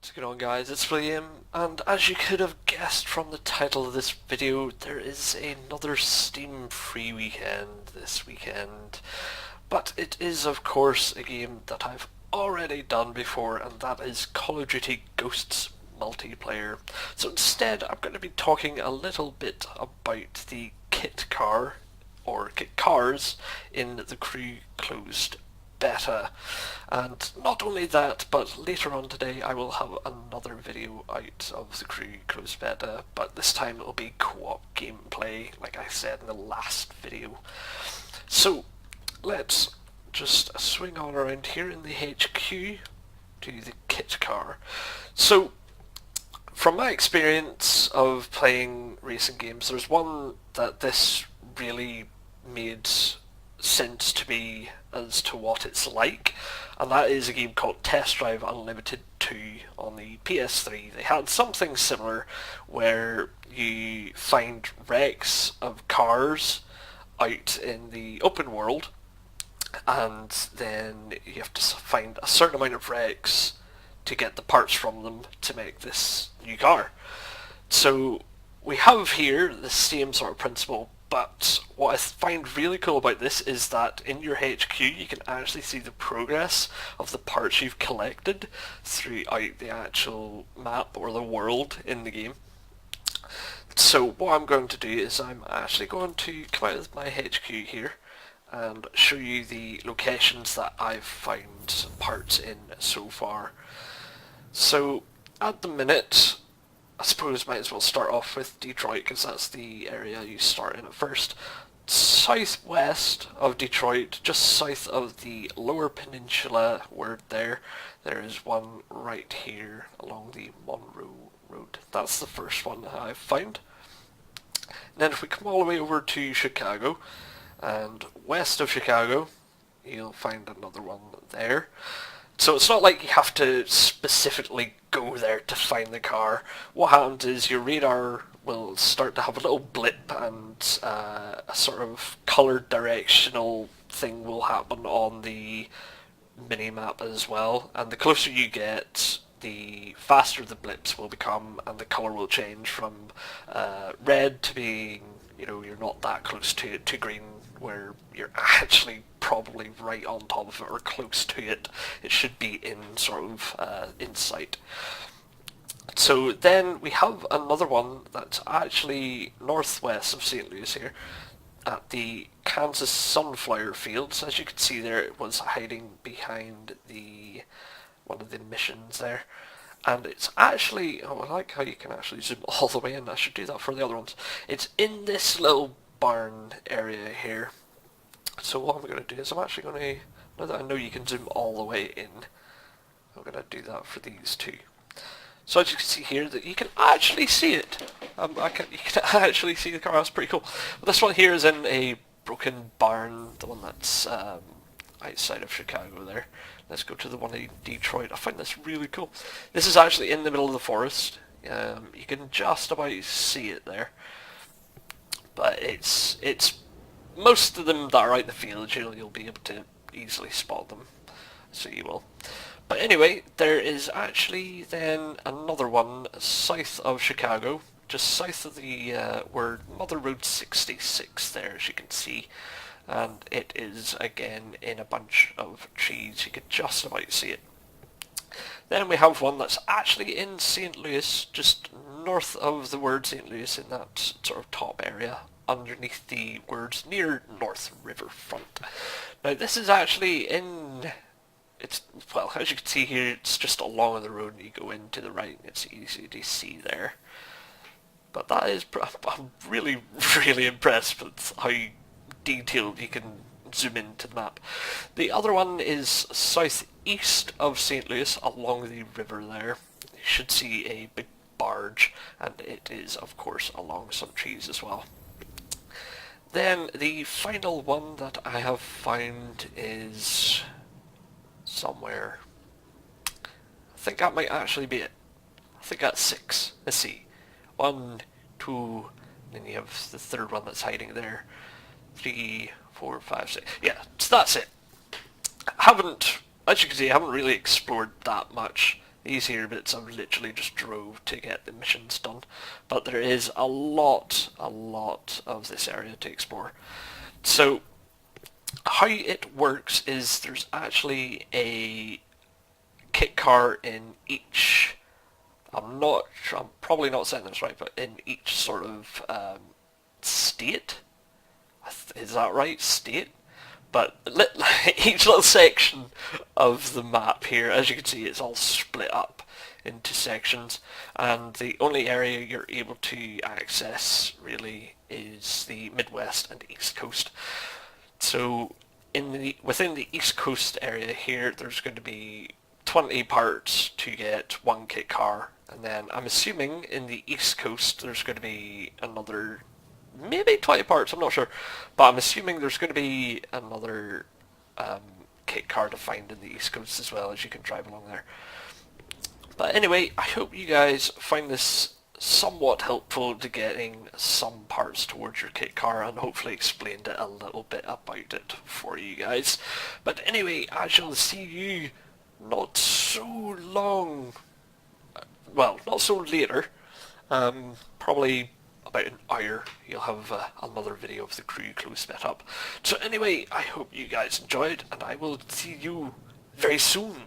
What's going on, guys? It's William, and as you could have guessed from the title of this video, there is another Steam free weekend this weekend. But it is of course a game that I've already done before, and that is Call of Duty Ghosts multiplayer. So instead I'm going to be talking a little bit about the kit car, or kit cars, in the crew closed beta. And not only that, but later on today I will have another video out of the crew closed beta, but this time it will be co-op gameplay, like I said in the last video. So let's just swing on around here in the HQ to the kit car. So from my experience of playing racing games, there's one that this really made sense to me as to what it's like, and that is a game called Test Drive Unlimited 2 on the PS3. They had something similar where you find wrecks of cars out in the open world, and then you have to find a certain amount of wrecks to get the parts from them to make this new car. So we have here the same sort of principle, but what I find really cool about this is that in your HQ you can actually see the progress of the parts you've collected throughout the actual map or the world in the game. So what I'm going to do is I'm actually going to come out of my HQ here and show you the locations that I've found parts in so far. So at the minute, I suppose might as well start off with Detroit, because that's the area you start in at first. Southwest of Detroit, just south of the Lower Peninsula word there is one right here along the Monroe Road. That's the first one that I've found. And then if we come all the way over to Chicago, and west of Chicago, you'll find another one there. So it's not like you have to specifically go there to find the car. What happens is your radar will start to have a little blip, and a sort of coloured directional thing will happen on the mini-map as well. And the closer you get, the faster the blips will become, and the colour will change from red to being, you're not that close to it, to green, where you're actually probably right on top of it or close to it. It should be in sort of in sight. So then we have another one that's actually northwest of St. Louis here, at the Kansas Sunflower Fields. As you can see there, it was hiding behind one of the missions there. And it's actually, I like how you can actually zoom all the way in. I should do that for the other ones. It's in this little barn area here. So what I'm going to do is I'm actually going to, now that I know you can zoom all the way in, I'm going to do that for these two. So as you can see here, that you can actually see it. You can actually see the car. That's pretty cool. But this one here is in a broken barn, the one that's outside of Chicago there. Let's go to the one in Detroit. I find this really cool. This is actually in the middle of the forest. You can just about see it there. But it's most of them that are out in the field, you'll be able to easily spot them. So you will. But anyway, there is actually then another one south of Chicago, just south of the where Mother Road 66 there, as you can see. And it is again in a bunch of trees. You can just about see it. Then we have one that's actually in St. Louis, just north of the word St. Louis, in that sort of top area, underneath the words near North Riverfront. Now this is actually well, as you can see here, it's just along the road. You go in to the right, it's easy to see there. But that is, I'm really, really impressed with how detailed you can zoom into the map. The other one is southeast of St. Louis, along the river there. You should see a big barge, and it is of course along some trees as well. Then the final one that I have found is somewhere, I think that might actually be it. I think that's 6. Let's see. 1, 2, then you have the third one that's hiding there. 3, 4, 5, 6. Yeah, so that's it. As you can see, I haven't really explored that much easier bits I've literally just drove to get the missions done. But there is a lot of this area to explore. So how it works is there's actually a kit car in each, I'm probably not saying this right, but in each sort of state. Is that right? State? But each little section of the map here, as you can see, it's all split up into sections, and the only area you're able to access really is the Midwest and East Coast. So within the East Coast area here, there's going to be 20 parts to get one kit car, and then I'm assuming in the East Coast there's going to be another maybe 20 parts, I'm not sure, but I'm assuming there's going to be another kit car to find in the East Coast as well, as you can drive along there. But anyway, I hope you guys find this somewhat helpful to getting some parts towards your kit car, and hopefully explained it a little bit about it for you guys. But anyway, I shall see you not so long, well, not so later, probably about an hour, you'll have another video of the crew close met up. So anyway, I hope you guys enjoyed, and I will see you very soon.